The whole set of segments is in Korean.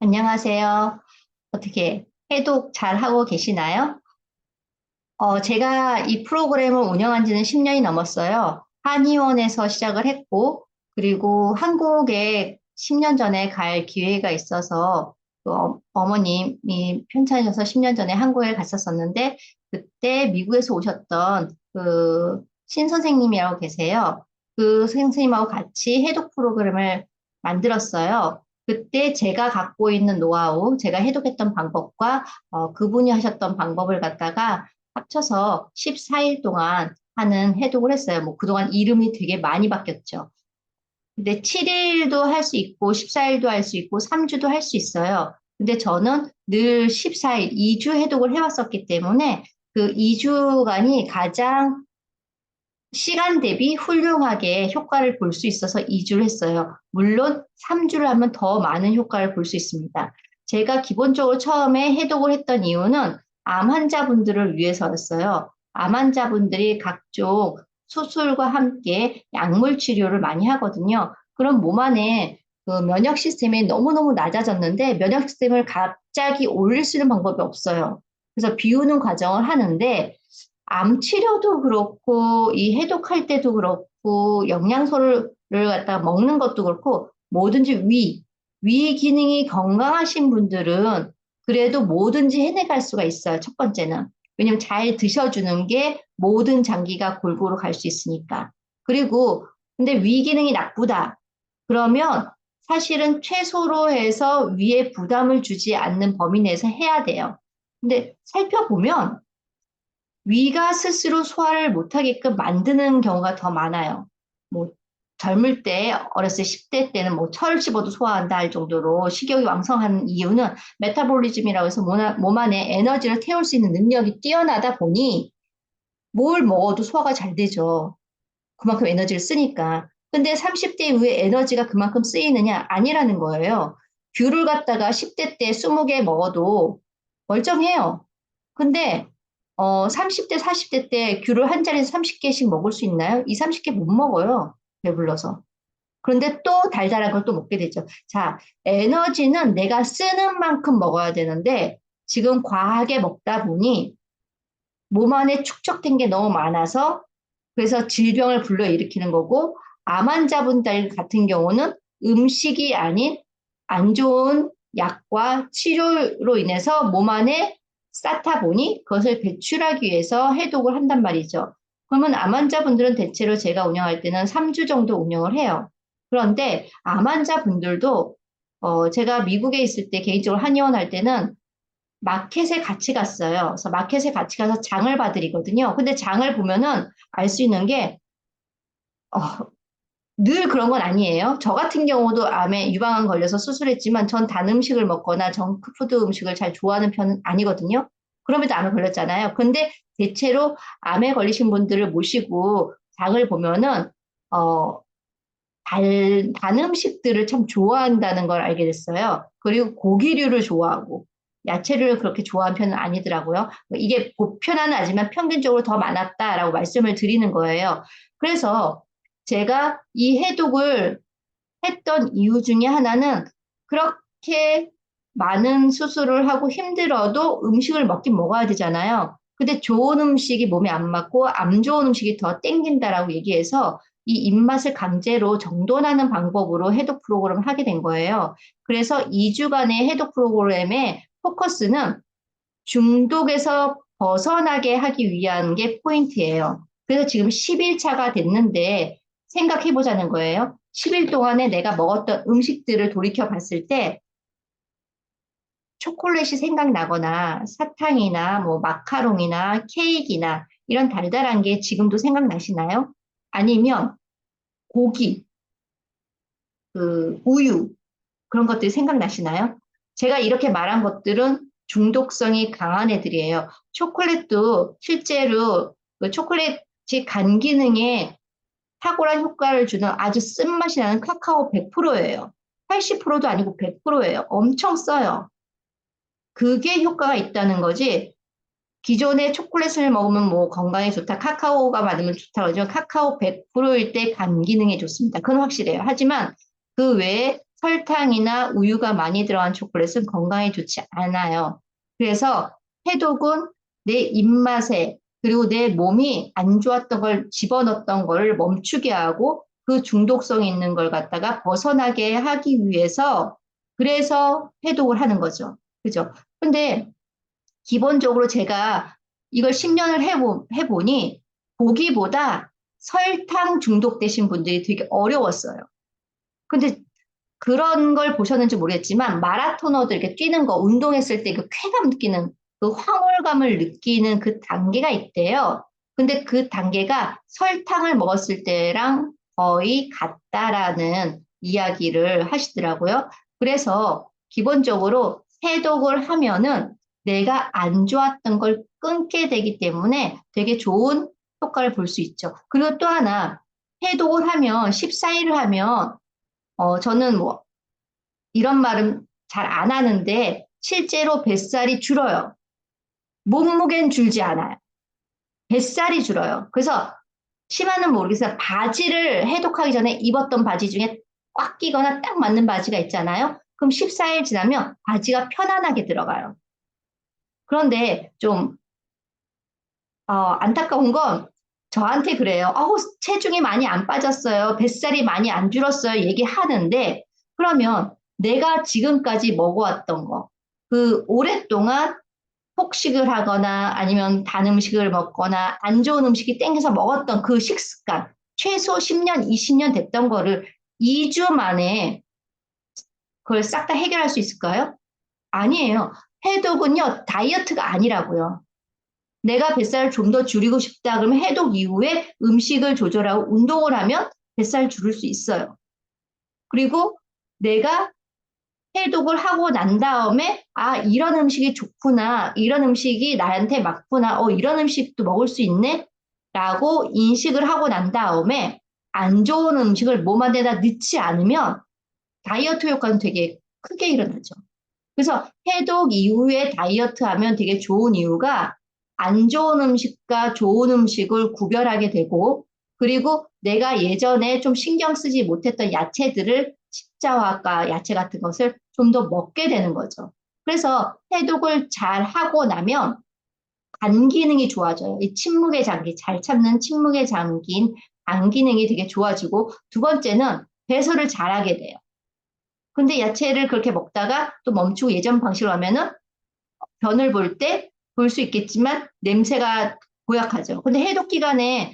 안녕하세요. 어떻게 해독 잘 하고 계시나요? 제가 이 프로그램을 운영한 지는 10년이 넘었어요. 한의원에서 시작을 했고, 그리고 한국에 10년 전에 갈 기회가 있어서 그 어머님이 편찮으셔서 10년 전에 한국에 갔었었는데, 그때 미국에서 오셨던 그 신 선생님이라고 계세요. 그 선생님하고 같이 해독 프로그램을 만들었어요. 그때 제가 갖고 있는 노하우, 제가 해독했던 방법과 그분이 하셨던 방법을 갖다가 합쳐서 14일 동안 하는 해독을 했어요. 뭐 그동안 이름이 되게 많이 바뀌었죠. 근데 7일도 할 수 있고 14일도 할 수 있고 3주도 할 수 있어요. 근데 저는 늘 14일, 2주 해독을 해왔었기 때문에 그 2주간이 가장 시간 대비 훌륭하게 효과를 볼 수 있어서 2주를 했어요. 물론 3주를 하면 더 많은 효과를 볼 수 있습니다. 제가 기본적으로 처음에 해독을 했던 이유는 암 환자분들을 위해서였어요. 암 환자분들이 각종 수술과 함께 약물 치료를 많이 하거든요. 그럼 몸 안에 그 면역 시스템이 너무너무 낮아졌는데 면역 시스템을 갑자기 올릴 수 있는 방법이 없어요. 그래서 비우는 과정을 하는데 암 치료도 그렇고, 이 해독할 때도 그렇고, 영양소를 갖다가 먹는 것도 그렇고, 뭐든지 위 기능이 건강하신 분들은 그래도 뭐든지 해내갈 수가 있어요. 첫 번째는. 왜냐면 잘 드셔주는 게 모든 장기가 골고루 갈 수 있으니까. 그리고, 근데 위 기능이 나쁘다. 그러면 사실은 최소로 해서 위에 부담을 주지 않는 범위 내에서 해야 돼요. 근데 살펴보면 위가 스스로 소화를 못하게끔 만드는 경우가 더 많아요. 뭐 젊을 때 어렸을 때 10대 때는 뭐 철을 씹어도 소화한다 할 정도로 식욕이 왕성한 이유는 메타볼리즘이라고 해서 몸 안에 에너지를 태울 수 있는 능력이 뛰어나다 보니 뭘 먹어도 소화가 잘 되죠. 그만큼 에너지를 쓰니까. 근데 30대 이후에 에너지가 그만큼 쓰이느냐? 아니라는 거예요. 귤을 갖다가 10대 때 20개 먹어도 멀쩡해요. 근데 30대, 40대 때 귤을 한 자리에서 30개씩 먹을 수 있나요? 이 30개 못 먹어요. 배불러서. 그런데 또 달달한 걸 또 먹게 되죠. 자, 에너지는 내가 쓰는 만큼 먹어야 되는데 지금 과하게 먹다 보니 몸 안에 축적된 게 너무 많아서 그래서 질병을 불러일으키는 거고 암 환자분들 같은 경우는 음식이 아닌 안 좋은 약과 치료로 인해서 몸 안에 쌓다 보니 그것을 배출하기 위해서 해독을 한단 말이죠. 그러면 암 환자분들은 대체로 제가 운영할 때는 3주 정도 운영을 해요. 그런데 암 환자분들도 제가 미국에 있을 때 개인적으로 한의원 할 때는 마켓에 같이 갔어요. 그래서 마켓에 같이 가서 장을 봐드리거든요. 근데 장을 보면은 알 수 있는 게, 어, 늘 그런 건 아니에요. 저 같은 경우도 암에 유방암 걸려서 수술했지만 전 단 음식을 먹거나 정크푸드 음식을 잘 좋아하는 편은 아니거든요. 그럼에도 암에 걸렸잖아요. 근데 대체로 암에 걸리신 분들을 모시고 장을 보면은, 어, 단 음식들을 참 좋아한다는 걸 알게 됐어요. 그리고 고기류를 좋아하고 야채류를 그렇게 좋아하는 편은 아니더라고요. 이게 보편은 아니지만 평균적으로 더 많았다라고 말씀을 드리는 거예요. 그래서 제가 이 해독을 했던 이유 중에 하나는 그렇게 많은 수술을 하고 힘들어도 음식을 먹긴 먹어야 되잖아요. 근데 좋은 음식이 몸에 안 맞고 안 좋은 음식이 더 땡긴다라고 얘기해서 이 입맛을 강제로 정돈하는 방법으로 해독 프로그램을 하게 된 거예요. 그래서 2주간의 해독 프로그램의 포커스는 중독에서 벗어나게 하기 위한 게 포인트예요. 그래서 지금 10일차가 됐는데 생각해 보자는 거예요. 10일 동안에 내가 먹었던 음식들을 돌이켜 봤을 때 초콜릿이 생각나거나 사탕이나 뭐 마카롱이나 케이크나 이런 달달한 게 지금도 생각나시나요? 아니면 고기, 그 우유 그런 것들이 생각나시나요? 제가 이렇게 말한 것들은 중독성이 강한 애들이에요. 초콜릿도 실제로 그 초콜릿이 간 기능에 탁월한 효과를 주는 아주 쓴맛이 나는 카카오 100%예요. 80%도 아니고 100%예요. 엄청 써요. 그게 효과가 있다는 거지. 기존의 초콜릿을 먹으면 뭐 건강에 좋다, 카카오가 많으면 좋다 그러죠. 카카오 100%일 때 간 기능에 좋습니다. 그건 확실해요. 하지만 그 외에 설탕이나 우유가 많이 들어간 초콜릿은 건강에 좋지 않아요. 그래서 해독은 내 입맛에 그리고 내 몸이 안 좋았던 걸 집어넣었던 걸 멈추게 하고 그 중독성 있는 걸 갖다가 벗어나게 하기 위해서 그래서 해독을 하는 거죠. 그죠? 근데 기본적으로 제가 이걸 10년을 해보니 보기보다 설탕 중독되신 분들이 되게 어려웠어요. 근데 그런 걸 보셨는지 모르겠지만 마라토너들 이렇게 뛰는 거 운동했을 때 그 쾌감 느끼는 그 황홀감을 느끼는 그 단계가 있대요. 근데 그 단계가 설탕을 먹었을 때랑 거의 같다라는 이야기를 하시더라고요. 그래서 기본적으로 해독을 하면은 내가 안 좋았던 걸 끊게 되기 때문에 되게 좋은 효과를 볼 수 있죠. 그리고 또 하나 해독을 하면 14일을 하면 저는 뭐 이런 말은 잘 안 하는데 실제로 뱃살이 줄어요. 몸무게는 줄지 않아요. 뱃살이 줄어요. 그래서 심한은 모르겠어요. 바지를 해독하기 전에 입었던 바지 중에 꽉 끼거나 딱 맞는 바지가 있잖아요. 그럼 14일 지나면 바지가 편안하게 들어가요. 그런데 좀 안타까운 건 저한테 그래요. 체중이 많이 안 빠졌어요. 뱃살이 많이 안 줄었어요. 얘기하는데 그러면 내가 지금까지 먹어왔던 거, 그 오랫동안 폭식을 하거나 아니면 단 음식을 먹거나 안 좋은 음식이 땡겨서 먹었던 그 식습관, 최소 10년, 20년 됐던 거를 2주 만에 그걸 싹 다 해결할 수 있을까요? 아니에요. 해독은요, 다이어트가 아니라고요. 내가 뱃살을 좀 더 줄이고 싶다 그러면 해독 이후에 음식을 조절하고 운동을 하면 뱃살 줄일 수 있어요. 그리고 내가 해독을 하고 난 다음에 이런 음식이 좋구나. 이런 음식이 나한테 맞구나. 이런 음식도 먹을 수 있네. 라고 인식을 하고 난 다음에 안 좋은 음식을 몸 안에다 넣지 않으면 다이어트 효과는 되게 크게 일어나죠. 그래서 해독 이후에 다이어트 하면 되게 좋은 이유가 안 좋은 음식과 좋은 음식을 구별하게 되고 그리고 내가 예전에 좀 신경 쓰지 못했던 야채들을 십자화과 야채 같은 것을 좀 더 먹게 되는 거죠. 그래서 해독을 잘 하고 나면 간 기능이 좋아져요. 이 침묵의 장기, 잘 참는 침묵의 장기인 간 기능이 되게 좋아지고 두 번째는 배설을 잘하게 돼요. 근데 야채를 그렇게 먹다가 또 멈추고 예전 방식으로 하면은 변을 볼 때 볼 수 있겠지만 냄새가 고약하죠. 근데 해독 기간에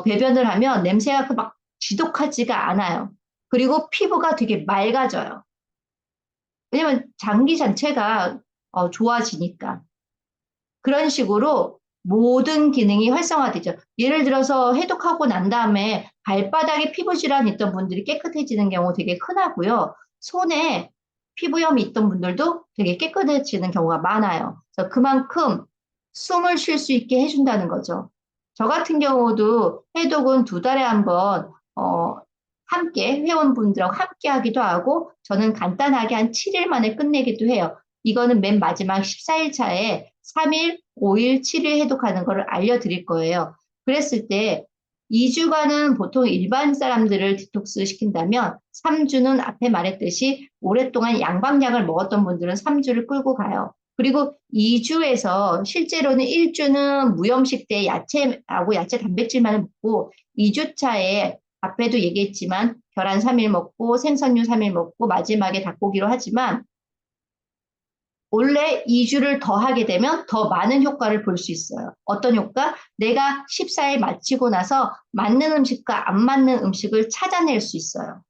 배변을 하면 냄새가 막 지독하지가 않아요. 그리고 피부가 되게 맑아져요. 왜냐면 장기 자체가 좋아지니까. 그런 식으로 모든 기능이 활성화되죠. 예를 들어서 해독하고 난 다음에 발바닥에 피부 질환이 있던 분들이 깨끗해지는 경우 되게 흔하고요. 손에 피부염이 있던 분들도 되게 깨끗해지는 경우가 많아요. 그래서 그만큼 숨을 쉴 수 있게 해준다는 거죠. 저 같은 경우도 해독은 2달에 한 번, 함께, 회원분들하고 함께 하기도 하고, 저는 간단하게 한 7일 만에 끝내기도 해요. 이거는 맨 마지막 14일 차에 3일, 5일, 7일 해독하는 거를 알려드릴 거예요. 그랬을 때 2주간은 보통 일반 사람들을 디톡스 시킨다면 3주는 앞에 말했듯이 오랫동안 양방약을 먹었던 분들은 3주를 끌고 가요. 그리고 2주에서 실제로는 1주는 무염식 때 야채하고 야채 단백질만 먹고 2주 차에 앞에도 얘기했지만 계란 3일 먹고 생선류 3일 먹고 마지막에 닭고기로 하지만 원래 2주를 더 하게 되면 더 많은 효과를 볼 수 있어요. 어떤 효과? 내가 14일 마치고 나서 맞는 음식과 안 맞는 음식을 찾아낼 수 있어요.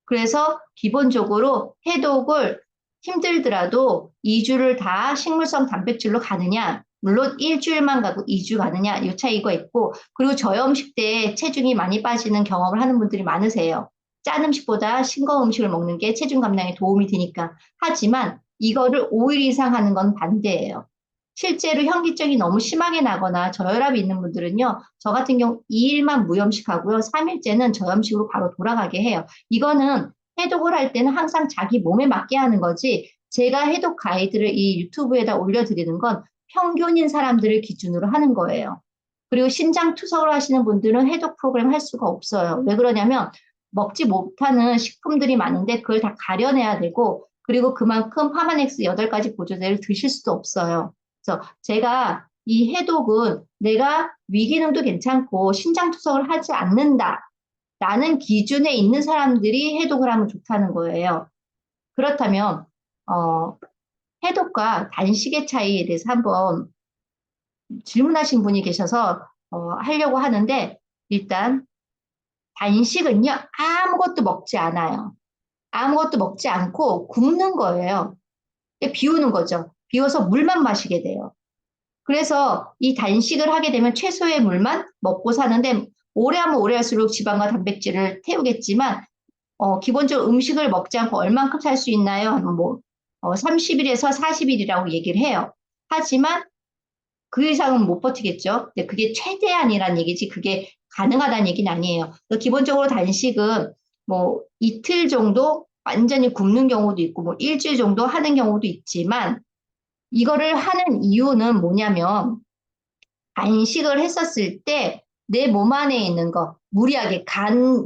그래서 기본적으로 해독을 힘들더라도 2주를 다 식물성 단백질로 가느냐, 물론 일주일만 가고 2주 가느냐, 이 차이가 있고, 그리고 저염식 때 체중이 많이 빠지는 경험을 하는 분들이 많으세요. 짠 음식보다 싱거운 음식을 먹는 게 체중 감량에 도움이 되니까. 하지만 이거를 5일 이상 하는 건 반대예요. 실제로 현기증이 너무 심하게 나거나 저혈압이 있는 분들은요, 저 같은 경우 2일만 무염식 하고요, 3일째는 저염식으로 바로 돌아가게 해요. 이거는 해독을 할 때는 항상 자기 몸에 맞게 하는 거지, 제가 해독 가이드를 이 유튜브에다 올려드리는 건 평균인 사람들을 기준으로 하는 거예요. 그리고 신장 투석을 하시는 분들은 해독 프로그램 할 수가 없어요. 왜 그러냐면 먹지 못하는 식품들이 많은데 그걸 다 가려내야 되고 그리고 그만큼 파마넥스 8가지 보조제를 드실 수도 없어요. 그래서 제가 이 해독은 내가 위기능도 괜찮고 신장 투석을 하지 않는다. 라는 기준에 있는 사람들이 해독을 하면 좋다는 거예요. 그렇다면 어, 해독과 단식의 차이에 대해서 한번 질문하신 분이 계셔서 하려고 하는데 일단 단식은요 아무것도 먹지 않아요. 아무것도 먹지 않고 굶는 거예요. 비우는 거죠. 비워서 물만 마시게 돼요. 그래서 이 단식을 하게 되면 최소의 물만 먹고 사는데 오래 하면 오래 할수록 지방과 단백질을 태우겠지만 기본적으로 음식을 먹지 않고 얼만큼 살 수 있나요? 하면 뭐 30일에서 40일이라고 얘기를 해요. 하지만 그 이상은 못 버티겠죠. 근데 그게 최대한이란 얘기지 그게 가능하다는 얘기는 아니에요. 기본적으로 단식은 뭐 이틀 정도 완전히 굶는 경우도 있고 뭐 일주일 정도 하는 경우도 있지만 이거를 하는 이유는 뭐냐면 단식을 했었을 때 내 몸 안에 있는 거 무리하게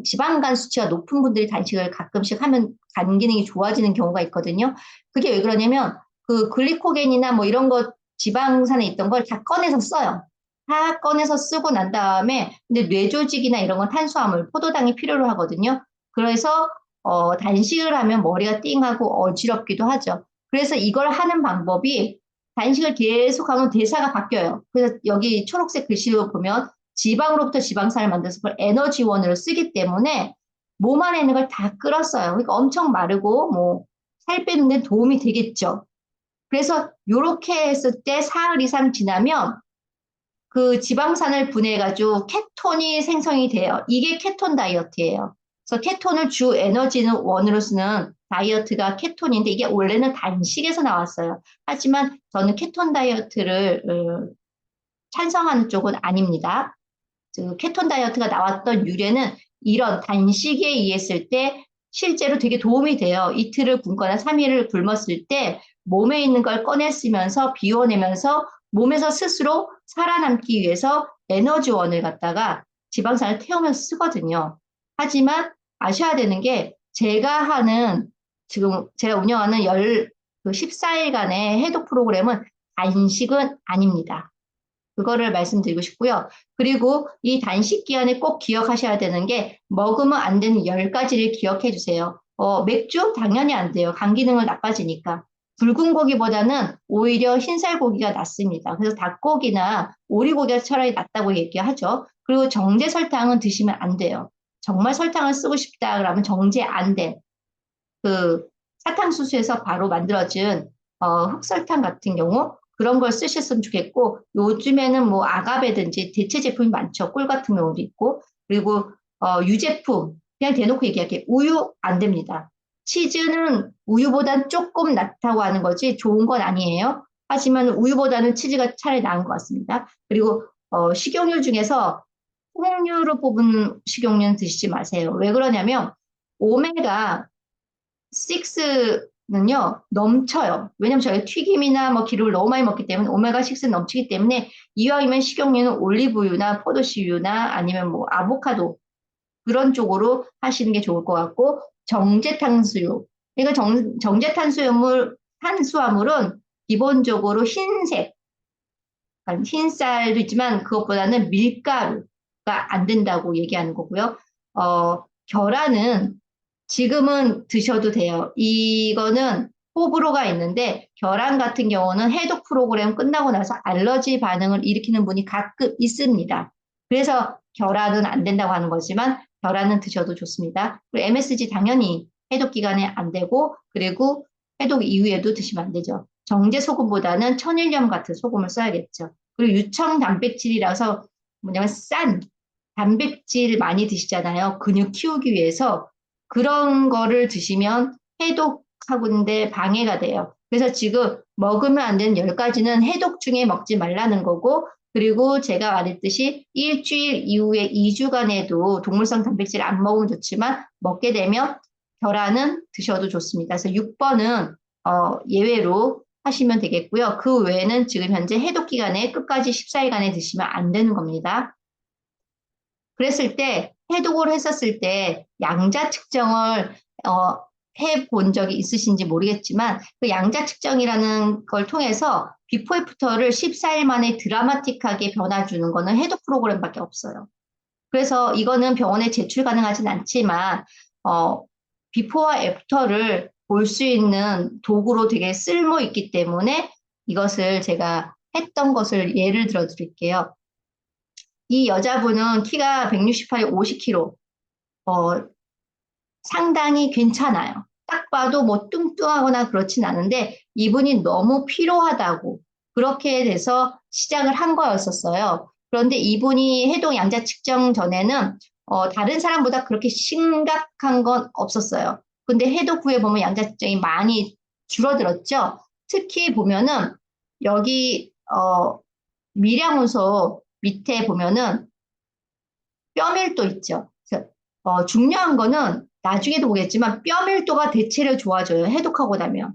지방간 수치가 높은 분들이 단식을 가끔씩 하면 간 기능이 좋아지는 경우가 있거든요. 그게 왜 그러냐면 그 글리코겐이나 뭐 이런 거 지방산에 있던 걸 다 꺼내서 써요. 다 꺼내서 쓰고 난 다음에 근데 뇌조직이나 이런 건 탄수화물, 포도당이 필요로 하거든요. 그래서 단식을 하면 머리가 띵하고 어지럽기도 하죠. 그래서 이걸 하는 방법이 단식을 계속하면 대사가 바뀌어요. 그래서 여기 초록색 글씨로 보면 지방으로부터 지방산을 만들어서 그걸 에너지원으로 쓰기 때문에 몸 안에 있는 걸 다 끌었어요. 그러니까 엄청 마르고 뭐 살 빼는 데 도움이 되겠죠. 그래서 이렇게 했을 때 사흘 이상 지나면 그 지방산을 분해해가지고 케톤이 생성이 돼요. 이게 케톤 다이어트예요. 그래서 케톤을 주 에너지는 원으로 쓰는 다이어트가 케톤인데 이게 원래는 단식에서 나왔어요. 하지만 저는 케톤 다이어트를 찬성하는 쪽은 아닙니다. 그 케톤 다이어트가 나왔던 유래는 이런 단식에 의했을 때 실제로 되게 도움이 돼요. 이틀을 굶거나 3일을 굶었을 때 몸에 있는 걸 꺼냈으면서 비워내면서 몸에서 스스로 살아남기 위해서 에너지원을 갖다가 지방산을 태우면서 쓰거든요. 하지만 아셔야 되는 게 지금 제가 운영하는 14일간의 해독 프로그램은 단식은 아닙니다. 그거를 말씀드리고 싶고요. 그리고 이 단식 기간에 꼭 기억하셔야 되는 게 먹으면 안 되는 10가지를 기억해 주세요. 맥주? 당연히 안 돼요. 간 기능을 나빠지니까. 붉은 고기보다는 오히려 흰살 고기가 낫습니다. 그래서 닭고기나 오리고기가 차라리 낫다고 얘기하죠. 그리고 정제 설탕은 드시면 안 돼요. 정말 설탕을 쓰고 싶다 그러면 정제 안 돼. 그 사탕수수에서 바로 만들어진 흑설탕 같은 경우 그런 걸 쓰셨으면 좋겠고 요즘에는 뭐 아가베든지 대체 제품이 많죠. 꿀 같은 경우도 있고 그리고 유제품 그냥 대놓고 얘기할게요. 우유 안 됩니다. 치즈는 우유보단 조금 낫다고 하는 거지 좋은 건 아니에요. 하지만 우유보다는 치즈가 차라리 나은 것 같습니다. 그리고 식용유 중에서 홍유로 뽑은 식용유는 드시지 마세요. 왜 그러냐면 오메가 6는요, 넘쳐요. 왜냐면 저희가 튀김이나 뭐 기름을 너무 많이 먹기 때문에 오메가6는 넘치기 때문에 이왕이면 식용유는 올리브유나 포도씨유나 아니면 뭐 아보카도 그런 쪽으로 하시는 게 좋을 것 같고, 정제탄수유. 그러니까 탄수화물은 기본적으로 흰색, 그러니까 흰쌀도 있지만 그것보다는 밀가루가 안 된다고 얘기하는 거고요. 계란은 지금은 드셔도 돼요. 이거는 호불호가 있는데 계란 같은 경우는 해독 프로그램 끝나고 나서 알러지 반응을 일으키는 분이 가끔 있습니다. 그래서 계란은 안 된다고 하는 거지만 계란은 드셔도 좋습니다. 그리고 MSG 당연히 해독 기간에 안 되고 그리고 해독 이후에도 드시면 안 되죠. 정제 소금보다는 천일염 같은 소금을 써야겠죠. 그리고 유청 단백질이라서 뭐냐면 싼 단백질 많이 드시잖아요. 근육 키우기 위해서 그런 거를 드시면 해독하고인데 방해가 돼요. 그래서 지금 먹으면 안 되는 10가지는 해독 중에 먹지 말라는 거고 그리고 제가 말했듯이 일주일 이후에 2주간에도 동물성 단백질 안 먹으면 좋지만 먹게 되면 계란은 드셔도 좋습니다. 그래서 6번은 예외로 하시면 되겠고요. 그 외에는 지금 현재 해독 기간에 끝까지 14일간에 드시면 안 되는 겁니다. 그랬을 때 해독을 했었을 때 양자 측정을 해본 적이 있으신지 모르겠지만 그 양자 측정이라는 걸 통해서 비포 애프터를 14일 만에 드라마틱하게 변화 주는 거는 해독 프로그램밖에 없어요. 그래서 이거는 병원에 제출 가능하진 않지만 어, 비포와 애프터를 볼 수 있는 도구로 되게 쓸모 있기 때문에 이것을 제가 했던 것을 예를 들어 드릴게요. 이 여자분은 키가 168에 50kg, 어, 상당히 괜찮아요. 딱 봐도 뭐 뚱뚱하거나 그렇진 않은데 이분이 너무 피로하다고 그렇게 돼서 시작을 한 거였었어요. 그런데 이분이 해동 양자 측정 전에는 다른 사람보다 그렇게 심각한 건 없었어요. 근데 해독 후에 보면 양자 측정이 많이 줄어들었죠. 특히 보면은 여기 미량원소 밑에 보면은 뼈밀도 있죠. 그래서 중요한 거는 나중에도 보겠지만 뼈밀도가 대체로 좋아져요. 해독하고 나면.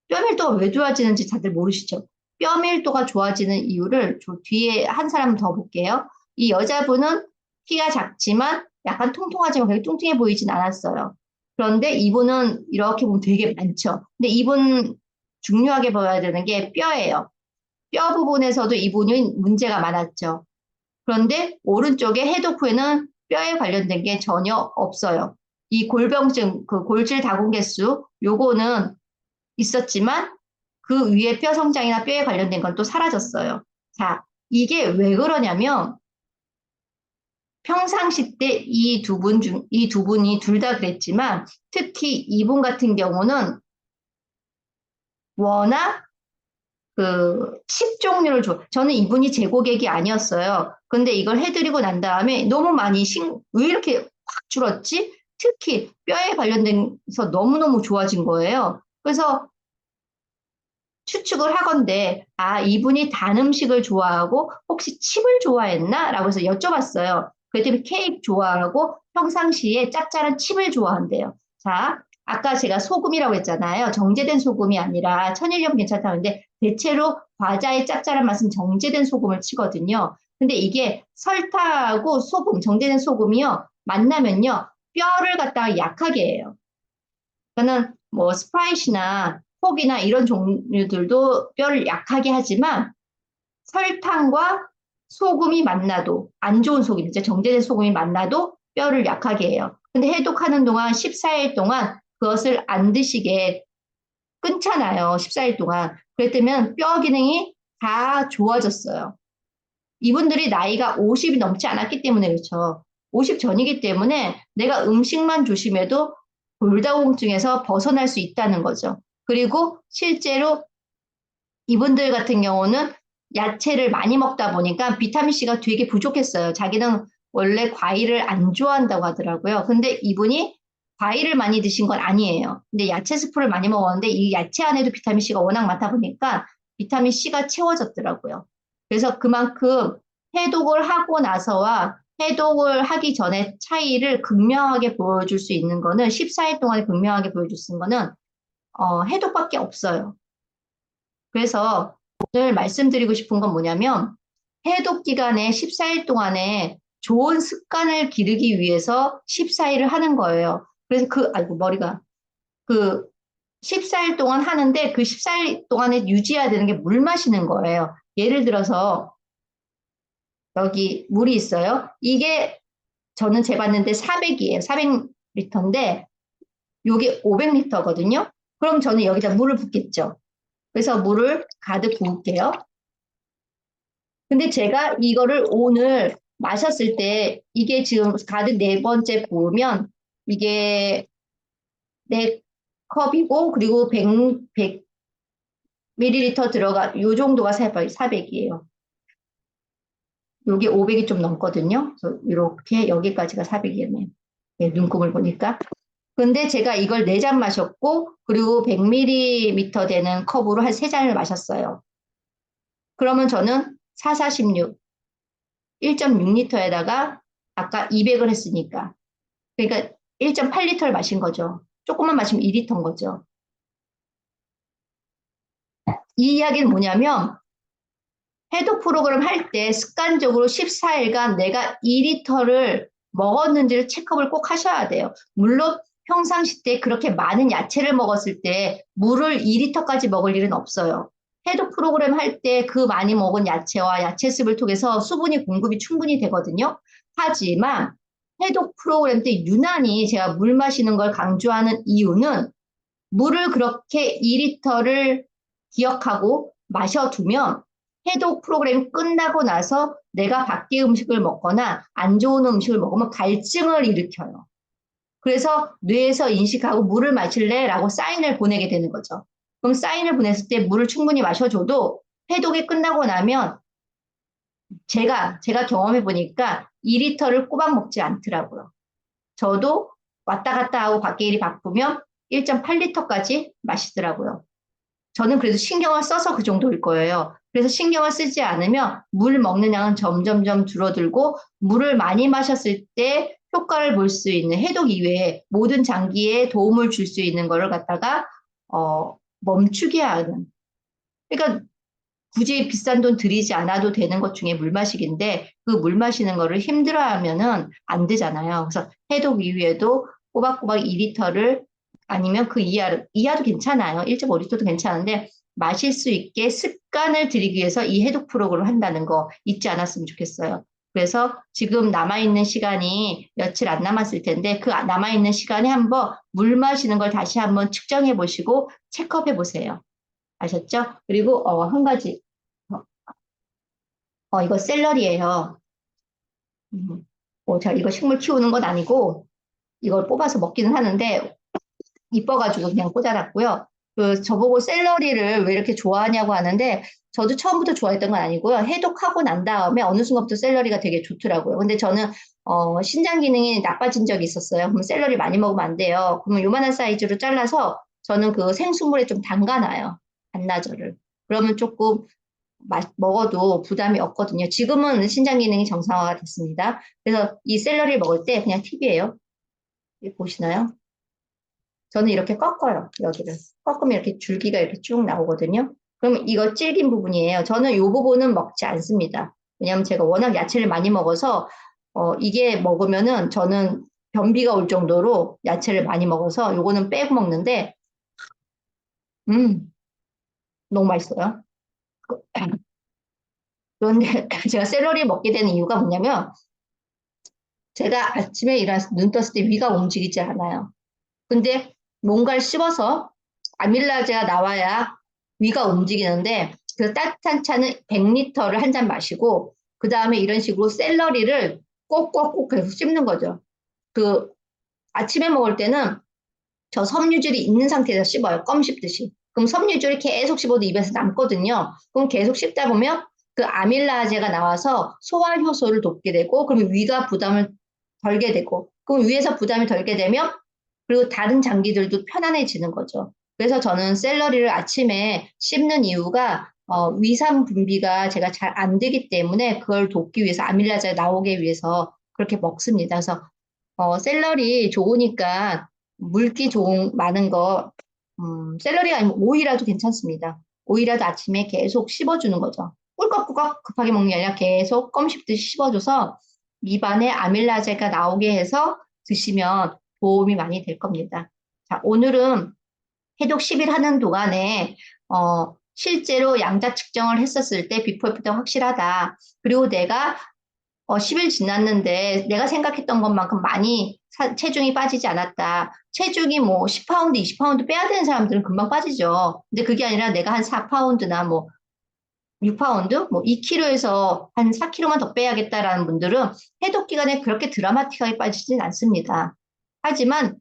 뼈밀도가 왜 좋아지는지 다들 모르시죠? 뼈밀도가 좋아지는 이유를 뒤에 한 사람 더 볼게요. 이 여자분은 키가 작지만 약간 통통하지만 그렇게 뚱뚱해 보이진 않았어요. 그런데 이분은 이렇게 보면 되게 많죠. 근데 이분 중요하게 봐야 되는 게 뼈예요. 뼈 부분에서도 이분이 문제가 많았죠. 그런데 오른쪽에 해독 후에는 뼈에 관련된 게 전혀 없어요. 이 골병증, 그 골질 다공개수, 요거는 있었지만 그 위에 뼈 성장이나 뼈에 관련된 건 또 사라졌어요. 자, 이게 왜 그러냐면 평상시 때 이 두 분이 둘 다 그랬지만 특히 이분 같은 경우는 워낙 칩 종류를 저는 이분이 제 고객이 아니었어요. 근데 이걸 해드리고 난 다음에 너무 많이 왜 이렇게 확 줄었지? 특히 뼈에 관련돼서 너무너무 좋아진 거예요. 그래서 추측을 하건대, 이분이 단 음식을 좋아하고 혹시 칩을 좋아했나? 라고 해서 여쭤봤어요. 그랬더니 케이크 좋아하고 평상시에 짭짤한 칩을 좋아한대요. 자, 아까 제가 소금이라고 했잖아요. 정제된 소금이 아니라 천일염 괜찮다는데 대체로 과자의 짭짤한 맛은 정제된 소금을 치거든요. 근데 이게 설탕하고 소금, 정제된 소금이요. 만나면요. 뼈를 갖다가 약하게 해요. 그러니까는 뭐 스프라이트나 폭이나 이런 종류들도 뼈를 약하게 하지만 설탕과 소금이 만나도 안 좋은 소금이죠. 정제된 소금이 만나도 뼈를 약하게 해요. 근데 해독하는 동안 14일 동안 그것을 안 드시게 끊잖아요. 14일 동안. 그랬더니 뼈 기능이 다 좋아졌어요. 이분들이 나이가 50이 넘지 않았기 때문에 그렇죠. 50 전이기 때문에 내가 음식만 조심해도 골다공증에서 벗어날 수 있다는 거죠. 그리고 실제로 이분들 같은 경우는 야채를 많이 먹다 보니까 비타민C가 되게 부족했어요. 자기는 원래 과일을 안 좋아한다고 하더라고요. 근데 이분이 과일을 많이 드신 건 아니에요. 근데 야채 스프를 많이 먹었는데 이 야채 안에도 비타민C가 워낙 많다 보니까 비타민C가 채워졌더라고요. 그래서 그만큼 해독을 하고 나서와 해독을 하기 전에 차이를 극명하게 보여줄 수 있는 거는 14일 동안 극명하게 보여줄 수 있는 거는 해독밖에 없어요. 그래서 오늘 말씀드리고 싶은 건 뭐냐면 해독 기간에 14일 동안에 좋은 습관을 기르기 위해서 14일을 하는 거예요. 그래서 아이고, 머리가. 그 14일 동안 하는데 그 14일 동안에 유지해야 되는 게 물 마시는 거예요. 예를 들어서 여기 물이 있어요. 이게 저는 재봤는데 400이에요. 400리터인데 이게 500리터거든요. 그럼 저는 여기다 물을 붓겠죠. 그래서 물을 가득 부을게요. 근데 제가 이거를 오늘 마셨을 때 이게 지금 가득 네 번째 부으면 이게 네 컵이고 그리고 100ml 요 정도가 400이에요. 요게 500이 좀 넘거든요. 그래서 이렇게 여기까지가 400이네요. 네, 눈금을 보니까. 근데 제가 이걸 4잔 마셨고 그리고 100ml 되는 컵으로 한 3잔을 마셨어요. 그러면 저는 446 1.6리터에다가 아까 200을 했으니까. 그러니까 1.8리터를 마신 거죠. 조금만 마시면 2리터인 거죠. 이 이야기는 뭐냐면 해독 프로그램 할 때 습관적으로 14일간 내가 2리터를 먹었는지를 체크업을 꼭 하셔야 돼요. 물론 평상시 때 그렇게 많은 야채를 먹었을 때 물을 2리터까지 먹을 일은 없어요. 해독 프로그램 할 때 그 많이 먹은 야채와 야채습을 통해서 수분이 공급이 충분히 되거든요. 하지만 해독 프로그램 때 유난히 제가 물 마시는 걸 강조하는 이유는 물을 그렇게 2리터를 기억하고 마셔두면 해독 프로그램 끝나고 나서 내가 밖에 음식을 먹거나 안 좋은 음식을 먹으면 갈증을 일으켜요. 그래서 뇌에서 인식하고 물을 마실래? 라고 사인을 보내게 되는 거죠. 그럼 사인을 보냈을 때 물을 충분히 마셔줘도 해독이 끝나고 나면 제가 경험해 보니까 2리터를 꼬박 먹지 않더라고요. 저도 왔다 갔다 하고 밖에 일이 바쁘면 1.8리터까지 마시더라고요. 저는 그래도 신경을 써서 그 정도일 거예요. 그래서 신경을 쓰지 않으면 물 먹는 양은 점점점 줄어들고 물을 많이 마셨을 때 효과를 볼 수 있는 해독 이외에 모든 장기에 도움을 줄 수 있는 거를 갖다가 멈추게 하는. 그러니까 굳이 비싼 돈 들이지 않아도 되는 것 중에 물 마시기인데 그 물 마시는 거를 힘들어하면은 안 되잖아요. 그래서 해독 이후에도 꼬박꼬박 2리터를 아니면 그 이하도 괜찮아요. 1.5리터도 괜찮은데 마실 수 있게 습관을 들이기 위해서 이 해독 프로그램을 한다는 거 잊지 않았으면 좋겠어요. 그래서 지금 남아있는 시간이 며칠 안 남았을 텐데 그 남아있는 시간에 한번 물 마시는 걸 다시 한번 측정해 보시고 체크업해 보세요. 아셨죠? 그리고 한 가지 이거 샐러리예요. 제가 이거 식물 키우는 건 아니고 이걸 뽑아서 먹기는 하는데 이뻐가지고 그냥 꽂아놨고요. 저보고 샐러리를 왜 이렇게 좋아하냐고 하는데 저도 처음부터 좋아했던 건 아니고요. 해독하고 난 다음에 어느 순간부터 샐러리가 되게 좋더라고요. 근데 저는 신장 기능이 나빠진 적이 있었어요. 그럼 샐러리 많이 먹으면 안 돼요. 그러면 요만한 사이즈로 잘라서 저는 그 생수물에 좀 담가놔요. 반나절을. 그러면 조금 먹어도 부담이 없거든요. 지금은 신장 기능이 정상화가 됐습니다. 그래서 이 샐러리를 먹을 때 그냥 팁이에요. 보시나요? 저는 이렇게 꺾어요. 여기를. 꺾으면 이렇게 줄기가 이렇게 쭉 나오거든요. 그러면 이거 질긴 부분이에요. 저는 이 부분은 먹지 않습니다. 왜냐하면 제가 워낙 야채를 많이 먹어서 이게 먹으면은 저는 변비가 올 정도로 야채를 많이 먹어서 요거는 빼고 먹는데 너무 맛있어요. 그런데 제가 샐러리 먹게 되는 이유가 뭐냐면 제가 아침에 일어나서 눈 떴을 때 위가 움직이지 않아요. 근데 뭔가를 씹어서 아밀라제가 나와야 위가 움직이는데 그 따뜻한 차는 100리터를 한 잔 마시고 그 다음에 이런 식으로 샐러리를 꼭꼭꼭 계속 씹는 거죠. 그 아침에 먹을 때는 저 섬유질이 있는 상태에서 씹어요. 껌 씹듯이. 그럼 섬유질이 계속 씹어도 입에서 남거든요. 그럼 계속 씹다 보면 그 아밀라제가 나와서 소화 효소를 돕게 되고 그러면 위가 부담을 덜게 되고 그럼 위에서 부담이 덜게 되면 그리고 다른 장기들도 편안해지는 거죠. 그래서 저는 샐러리를 아침에 씹는 이유가 위산 분비가 제가 잘 안 되기 때문에 그걸 돕기 위해서 아밀라제가 나오기 위해서 그렇게 먹습니다. 그래서 샐러리 좋으니까 물기 좋은 많은 거 샐러리가 아니면 오이라도 괜찮습니다. 오이라도 아침에 계속 씹어주는 거죠. 꿀꺽꿀꺽 급하게 먹는 게 아니라 계속 껌 씹듯이 씹어줘서 입안에 아밀라제가 나오게 해서 드시면 도움이 많이 될 겁니다. 자, 오늘은 해독 10일 하는 동안에 실제로 양자 측정을 했었을 때 비포 애프터 확실하다. 그리고 내가 10일 지났는데 내가 생각했던 것만큼 많이 체중이 빠지지 않았다. 체중이 뭐 10파운드, 20파운드 빼야 되는 사람들은 금방 빠지죠. 근데 그게 아니라 내가 한 4파운드나 뭐 6파운드, 뭐 2kg에서 한 4kg만 더 빼야겠다라는 분들은 해독 기간에 그렇게 드라마틱하게 빠지진 않습니다. 하지만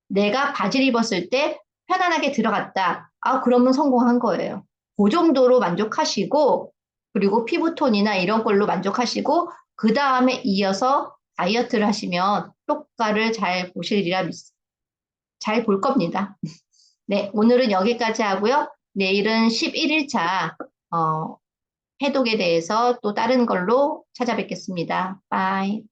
내가 바지를 입었을 때 편안하게 들어갔다. 그러면 성공한 거예요. 그 정도로 만족하시고, 그리고 피부톤이나 이런 걸로 만족하시고, 그 다음에 이어서 다이어트를 하시면 효과를 잘 보시리라 잘 볼 겁니다. 네, 오늘은 여기까지 하고요. 내일은 11일차 해독에 대해서 또 다른 걸로 찾아뵙겠습니다. 바이.